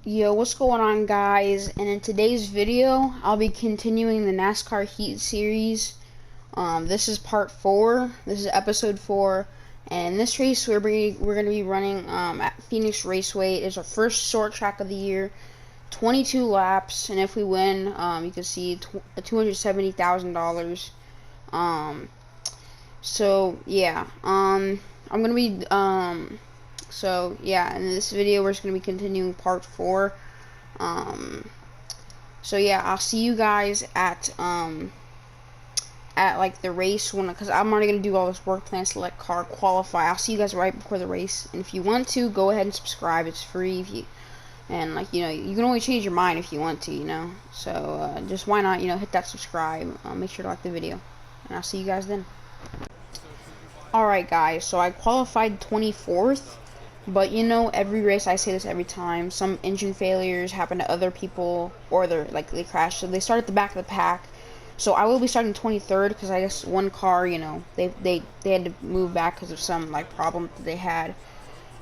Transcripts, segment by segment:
Yo, what's going on, guys? And in today's video, I'll be continuing the NASCAR Heat series. This is part 4. This is episode 4. And in this race, we're going to be running at Phoenix Raceway. It's our first short track of the year. 22 laps, and if we win, you can see $270,000. So yeah, I'm gonna be So yeah, in this video we're just gonna be continuing part 4. So yeah, I'll see you guys at like the race because I'm already gonna do all this work plans to let car qualify. I'll see you guys right before the race, and if you want to, go ahead and subscribe. It's free. And like, you can only change your mind if you want to, so just why not, hit that subscribe. Make sure to like the video, and I'll see you guys then. Alright guys, so I qualified 24th, but every race, I say this every time, some engine failures happen to other people, or they crash, so they start at the back of the pack. So I will be starting 23rd because I guess one car, they had to move back because of some problem that they had.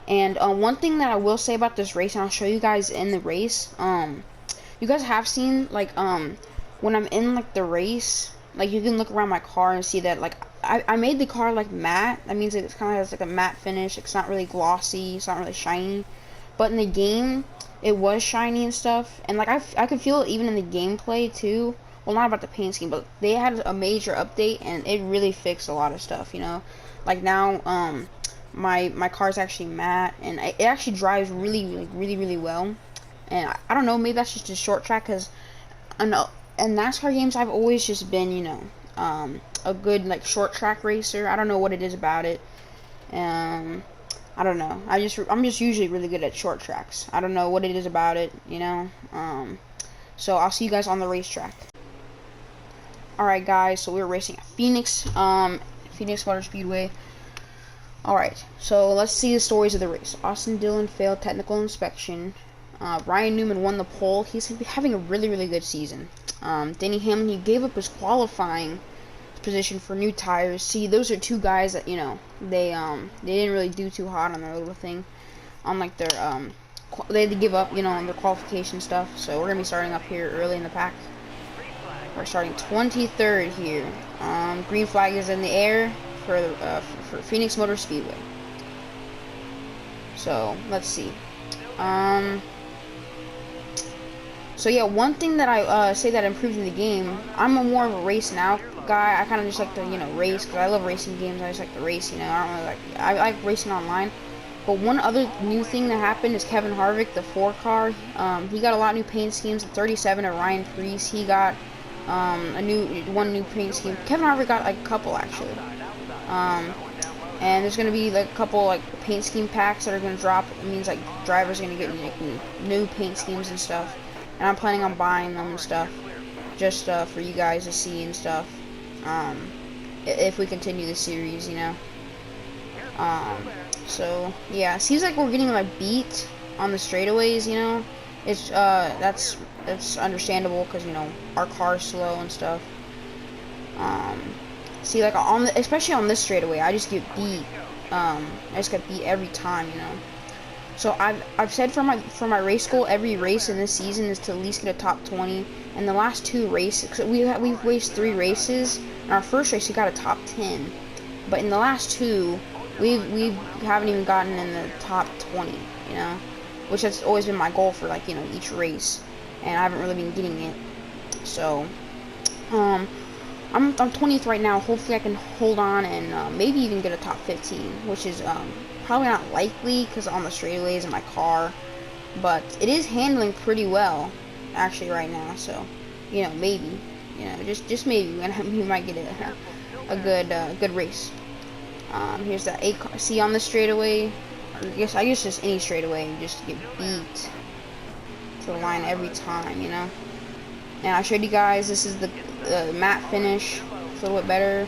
And one thing that I will say about this race, and I'll show you guys in the race, you guys have seen when I'm in the race, you can look around my car and see that I made the car matte. That means it kind of has a matte finish. It's not really glossy, it's not really shiny, but in the game it was shiny and stuff. And I could feel it even in the gameplay too. Well, not about the paint scheme, but they had a major update and it really fixed a lot of stuff. Now my car's actually matte, and it actually drives really well. And I don't know, maybe that's just a short track, because in NASCAR games I've always just been a good short track racer. I don't know what it is about it. I don't know. I'm just usually really good at short tracks. I don't know what it is about it. So I'll see you guys on the racetrack. Alright guys, so we're racing at Phoenix Motor Speedway. Alright, so let's see the stories of the race. Austin Dillon failed technical inspection. Ryan Newman won the pole. He's having a really good season. Denny Hamlin, he gave up his qualifying position for new tires. See, those are two guys that they didn't really do too hot on their little thing, on their they had to give up on their qualification stuff. So we're gonna be starting up here early in the pack. We're starting 23rd here. Green flag is in the air for Phoenix Motor Speedway. So let's see. So yeah, one thing that I say that improved in the game, I'm more of a race now guy. I kind of just like to race, because I love racing games. I just like to race. I don't really I like racing online. But one other new thing that happened is Kevin Harvick, the 4 car. He got a lot of new paint schemes. The 37 of Ryan Preece, he got one new paint scheme. Kevin Harvick got a couple actually. And there's gonna be a couple paint scheme packs that are gonna drop. It means drivers are gonna get new paint schemes and stuff. And I'm planning on buying them and stuff, just for you guys to see and stuff. If we continue the series, So yeah, it seems like we're getting beat on the straightaways. It's that's understandable, because our car's slow and stuff. See, especially on this straightaway, I just get beat. I just get beat every time, So I've said for my race goal, every race in this season is to at least get a top 20. And the last 2 races, cause we've raced 3 races. In our first race, we got a top 10, but in the last 2, we haven't even gotten in the top 20. Which has always been my goal for each race, and I haven't really been getting it. So I'm 20th right now. Hopefully I can hold on and maybe even get a top 15, which is probably not likely because on the straightaways in my car, but it is handling pretty well actually right now. So maybe just maybe we might get a good race. Here's that 8 car. See, on the straightaway, I guess just any straightaway, you just get beat to the line every time, And I showed you guys, this is the matte finish. It's a little bit better.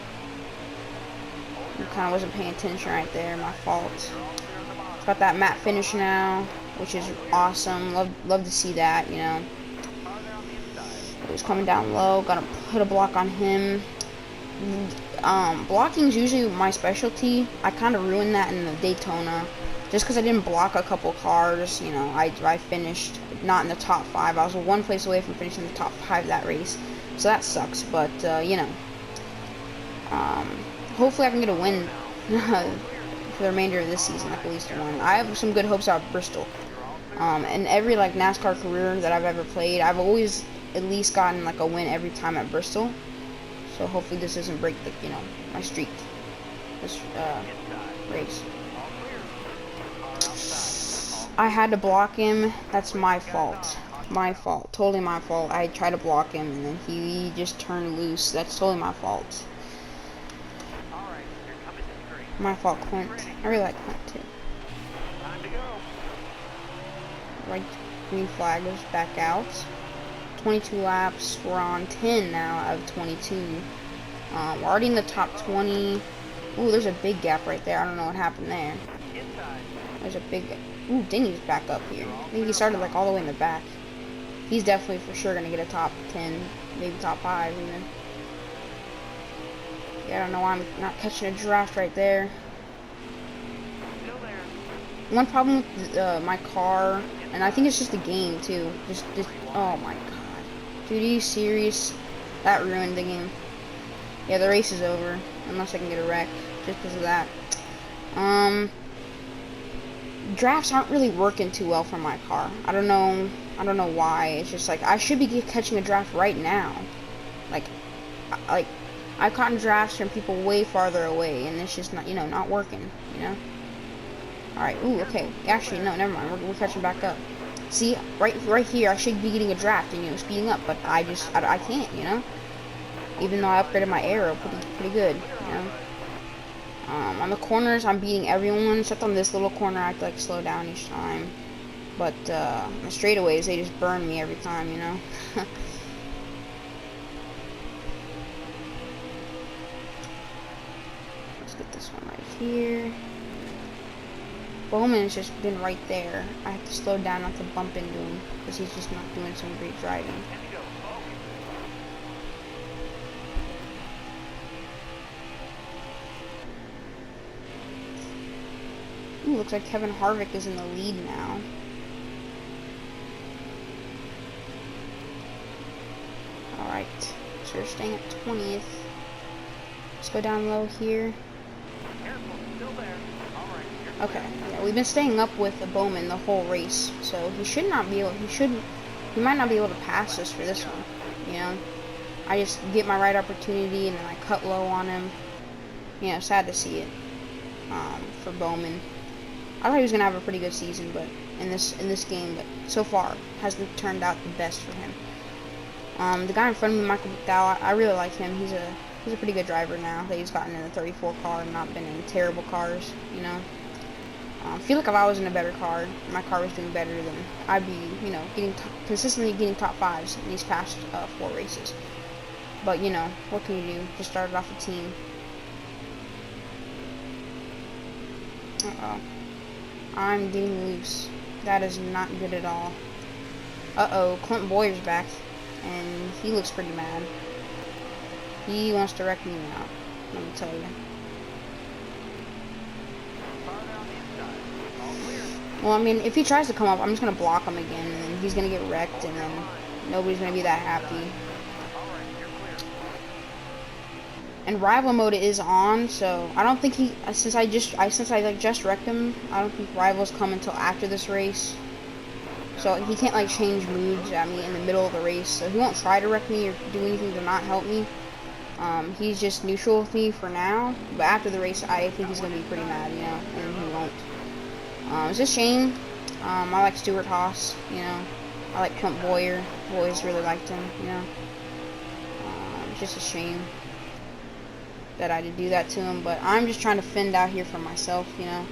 I kind of wasn't paying attention right there, my fault. It's got that matte finish now, which is awesome. Love to see that, He's coming down low, gotta put a block on him. Blocking is usually my specialty. I kind of ruined that in the Daytona. just because I didn't block a couple cars, you know, I finished not in the top 5. I was one place away from finishing the top 5 that race, so that sucks. But you know, hopefully I can get a win for the remainder of this season, like at least one. I have some good hopes out of Bristol. And every like NASCAR career that I've ever played, I've always at least gotten like a win every time at Bristol. So hopefully this doesn't break the, you know, my streak this race. I had to block him. That's my fault. My fault. Totally my fault. I tried to block him and then he just turned loose. That's totally my fault. My fault, Clint. I really like Clint too. Right, green flag is back out. 22 laps. We're on 10 now out of 22. We're already in the top 20. Ooh, there's a big gap right there. I don't know what happened there. There's a big... Ooh, Denny's back up here. I think he started like all the way in the back. He's definitely for sure going to get a top 10, maybe top 5 even. Yeah, I don't know why I'm not catching a draft right there. One problem with my car, and I think it's just the game too. Just oh my god, dude, are you serious? That ruined the game. Yeah, the race is over unless I can get a wreck just because of that. Drafts aren't really working too well for my car. I don't know why. It's just like I should be catching a draft right now. Like I've caught drafts from people way farther away, and it's just not, you know, not working, you know. Alright, ooh, okay. Actually, no, never mind. We're catching back up. See, right here, I should be getting a draft and, you know, speeding up, but I can't, you know. Even though I upgraded my aero pretty good, you know. On the corners, I'm beating everyone, except on this little corner, I have to, like, slow down each time. But, the straightaways, they just burn me every time, you know. Let's get this one right here. Bowman has just been right there. I have to slow down not to bump into him because he's just not doing some great driving. Ooh, looks like Kevin Harvick is in the lead now. Alright, so we're staying at 20th. Let's go down low here. Okay, yeah, we've been staying up with the Bowman the whole race, so he should not be able, he might not be able to pass us for this one, you know. I just get my right opportunity and then I cut low on him. You know, sad to see it for Bowman. I thought he was gonna have a pretty good season, but in this game, but so far hasn't turned out the best for him. The guy in front of me, Michael Mcdowell, I really like him. He's a pretty good driver now that he's gotten in the 34 car and not been in terrible cars, you know. I feel like if I was in a better car, my car was doing better, then I'd be, you know, consistently getting top 5s in these past 4 races. But, you know, what can you do? Just started off a team. Uh-oh. I'm getting loose. That is not good at all. Uh-oh, Clint Boyer's back, and he looks pretty mad. He wants to wreck me now, let me tell you. Well, I mean, if he tries to come up, I'm just going to block him again, and then he's going to get wrecked, and then nobody's going to be that happy. And rival mode is on, so I don't think since I just wrecked him, I don't think rivals come until after this race. So he can't, like, change moods at me in the middle of the race, so he won't try to wreck me or do anything to not help me. He's just neutral with me for now, but after the race, I think he's going to be pretty mad, you know, and he won't. It's a shame. I like Stuart Haas, you know. I like Clint Boyer. I've always really liked him, you know. It's just a shame that I had to do that to him, but I'm just trying to fend out here for myself, you know.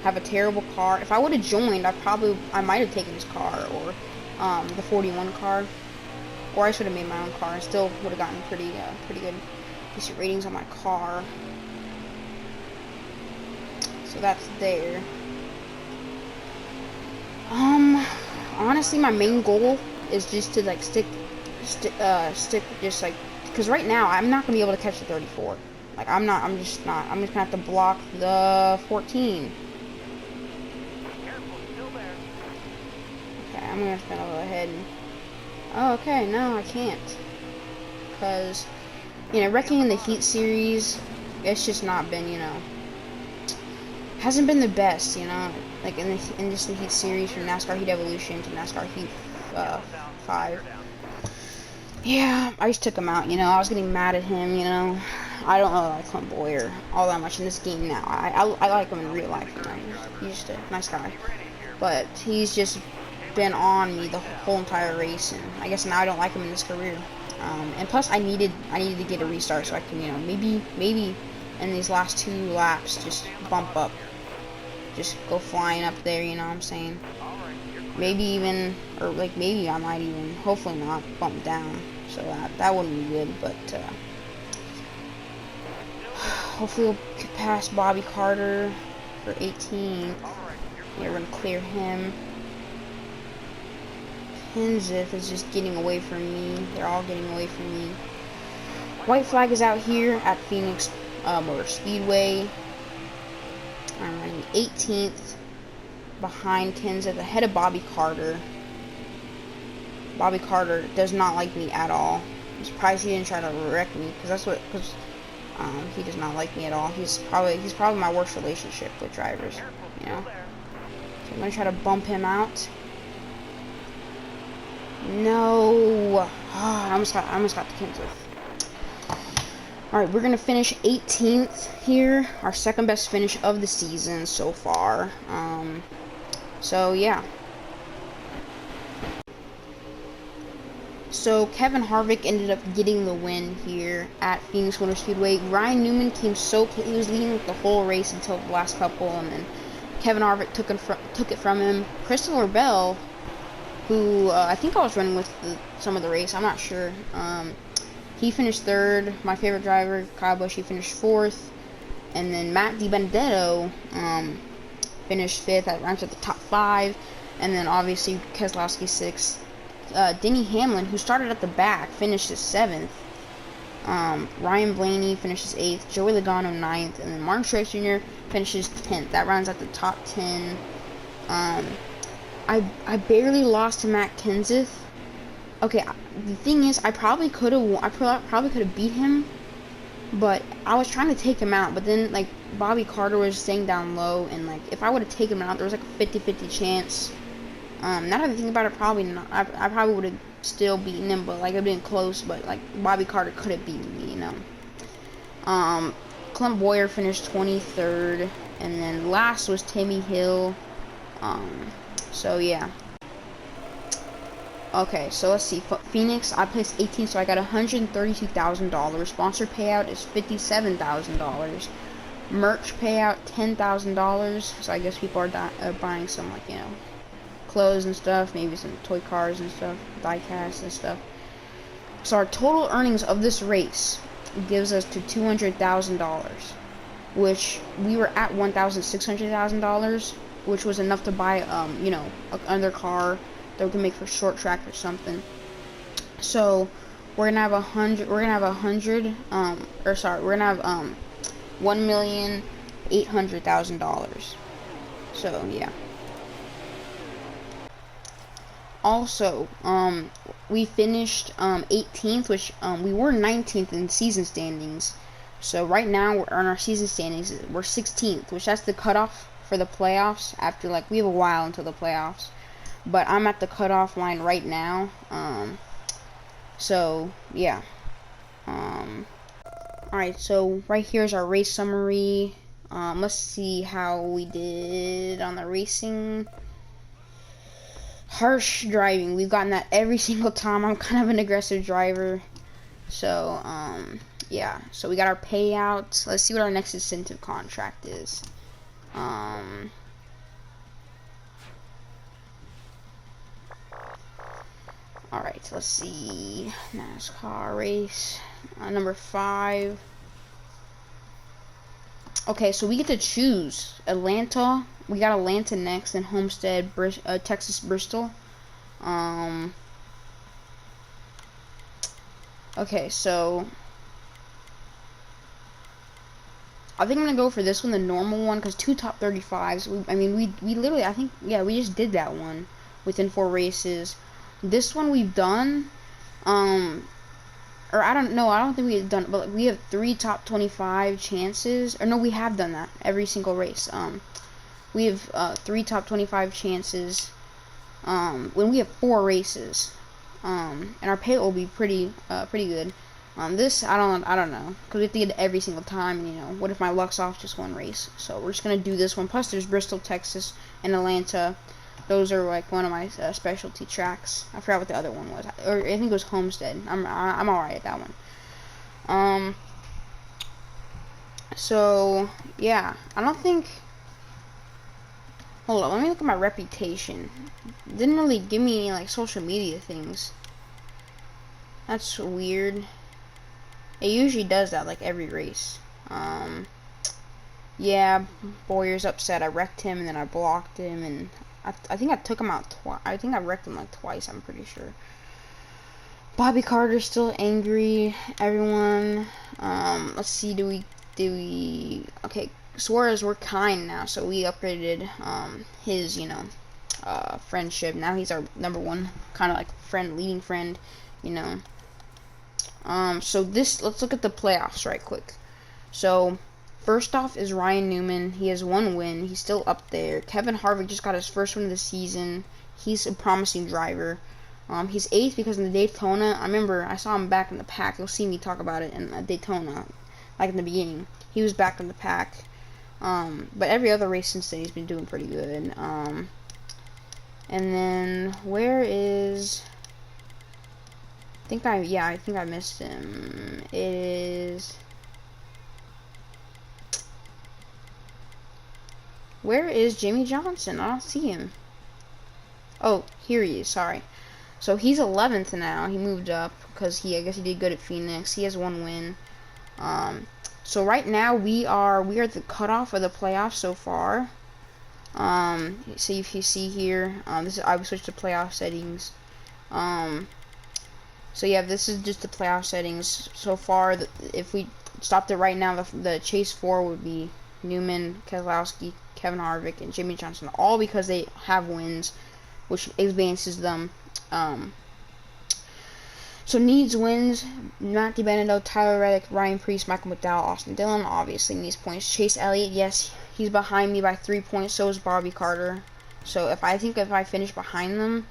Have a terrible car. If I would have joined, I might have taken his car, or the 41 car, or I should have made my own car and still would have gotten pretty good, decent ratings on my car. So that's there. Honestly, my main goal is just to like stick just like, because right now I'm not gonna be able to catch the 34. Like I'm just gonna have to block the 14. I'm gonna go ahead and. Oh, okay. No, I can't. Because, you know, wrecking in the Heat series, it's just not been, you know, hasn't been the best, you know. Like in just the Heat series from NASCAR Heat Evolution to NASCAR Heat 5. Yeah, I just took him out, you know. I was getting mad at him, you know. I don't really like Clint Boyer all that much in this game now. I like him in real life, you know. He's just a nice guy. But he's just been on me the whole entire race, and I guess now I don't like him in this career. And plus, I needed to get a restart so I can, you know, maybe in these last 2 laps just bump up, just go flying up there. You know what I'm saying? Maybe even, or like maybe I might even, hopefully not, bump down. So that wouldn't be good, but hopefully we'll pass Bobby Carter for 18th. Yeah, we're gonna clear him. Kenseth is just getting away from me. They're all getting away from me. White flag is out here at Phoenix Motor Speedway. I'm running 18th behind Kenseth, ahead of Bobby Carter. Bobby Carter does not like me at all. I'm surprised he didn't try to wreck me, because he does not like me at all. He's probably my worst relationship with drivers, you know. So I'm gonna try to bump him out. No, I almost got the Kenseth. All right, we're gonna finish 18th here, our second best finish of the season so far. So yeah. So Kevin Harvick ended up getting the win here at Phoenix Motor Speedway. Ryan Newman came he was leading the whole race until the last couple, and then Kevin Harvick took it from him. Christopher Bell, who I think I was running with some of the race, I'm not sure. He finished 3rd. My favorite driver, Kyle Busch, he finished 4th. And then Matt DiBenedetto finished 5th. That rounds up the top 5. And then obviously Keselowski 6th. Denny Hamlin, who started at the back, finished 7th. Ryan Blaney finishes 8th. Joey Logano 9th. And then Martin Truex Jr. finishes 10th. That rounds out the top 10. I barely lost to Matt Kenseth. Okay, the thing is, I probably could have beat him, but I was trying to take him out. But then, like, Bobby Carter was staying down low, and like, if I would have taken him out, there was like a 50-50 chance. Now that I think about it, probably not. I probably would have still beaten him, but like, it'd been close. But like, Bobby Carter could have beaten me, you know. Clint Boyer finished 23rd, and then last was Timmy Hill. So yeah. Okay, so let's see. Phoenix, I placed 18th, so I got $132,000. Sponsor payout is $57,000. Merch payout $10,000. So I guess people are buying some, like, you know, clothes and stuff, maybe some toy cars and stuff, die-casts and stuff. So our total earnings of this race gives us to $200,000, which we were at $1,600,000, which was enough to buy, you know, another car that we can make for short track or something. So we're gonna have $1,800,000. So yeah. Also, we finished 18th, which we were 19th in season standings. So right now we're on our season standings. We're 16th, which that's the cutoff for the playoffs. After, like, we have a while until the playoffs, but I'm at the cutoff line right now. So yeah. Alright, so right here is our race summary. Let's see how we did on the racing. Harsh driving, we've gotten that every single time. I'm kind of an aggressive driver. So yeah, so we got our payouts. Let's see what our next incentive contract is. Alright, let's see. NASCAR race. Number 5. Okay, so we get to choose Atlanta. We got Atlanta next, and Homestead, Texas, Bristol. Okay, so I think I'm gonna go for this one, the normal one, because 2 top 35s. We literally, I think, yeah, we just did that one. within 4 races. This one we've done, or I don't think we've done it, but we have 3 top 25 chances, or no, we have done that every single race. We have 3 top 25 chances when we have 4 races, and our payload will be pretty good. This I don't know, because we have to get it every single time. You know, what if my luck's off just one race? So we're just gonna do this one. Plus, there's Bristol, Texas, and Atlanta. Those are like one of my specialty tracks. I forgot what the other one was, or I think it was Homestead. I'm alright at that one. So yeah, I don't think. Hold on, let me look at my reputation. Didn't really give me any like social media things. That's weird. It usually does that like every race. Yeah, Boyer's upset. I wrecked him and then I blocked him, and I think I took him out twice. I think I wrecked him like twice, I'm pretty sure. Bobby Carter's still angry. Everyone. Let's see, do we okay, Suarez, we're kind now, so we upgraded his, you know, friendship. Now he's our number 1 kind of like friend, leading friend, you know. So let's look at the playoffs right quick. So first off is Ryan Newman. He has 1 win. He's still up there. Kevin Harvick just got his first win of the season. He's a promising driver. He's 8th because in the Daytona, I remember I saw him back in the pack. You'll see me talk about it in Daytona, like in the beginning. He was back in the pack. But every other race since then, he's been doing pretty good. And then where is? I think I missed him. It is. Where is Jimmy Johnson? I don't see him. Oh, here he is. Sorry. So he's 11th now. He moved up because I guess he did good at Phoenix. He has 1 win. So right now we are at the cutoff of the playoffs so far. So if you see here, I will switch to playoff settings. So yeah, this is just the playoff settings so far. If we stopped it right now, the chase 4 would be Newman, Keselowski, Kevin Harvick, and Jimmy Johnson, all because they have wins, which advances them. So needs wins: Matthew Benedetto, Tyler Reddick, Ryan Preece, Michael McDowell, Austin Dillon, obviously needs points. Chase Elliott, yes, he's behind me by 3 points. So is Bobby Carter. So if I finish behind them,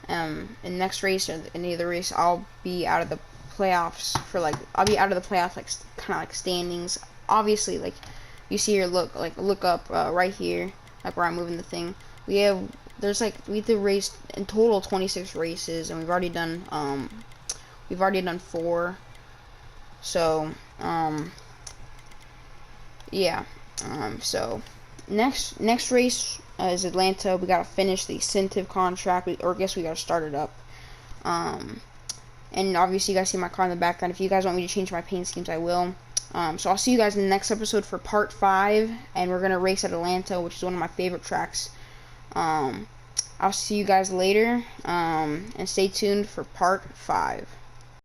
in next race or any other race, I'll be out of the playoffs like kind of like standings. Obviously, like you see here, look up right here, like where I'm moving the thing. We have to race in total 26 races, and we've already done 4. So yeah. So next race is Atlanta. We gotta finish the incentive contract, or I guess we gotta start it up. And obviously you guys see my car in the background. If you guys want me to change my paint schemes, I will. So I'll see you guys in the next episode for part 5, and we're gonna race at Atlanta, which is one of my favorite tracks. I'll see you guys later, and stay tuned for part 5.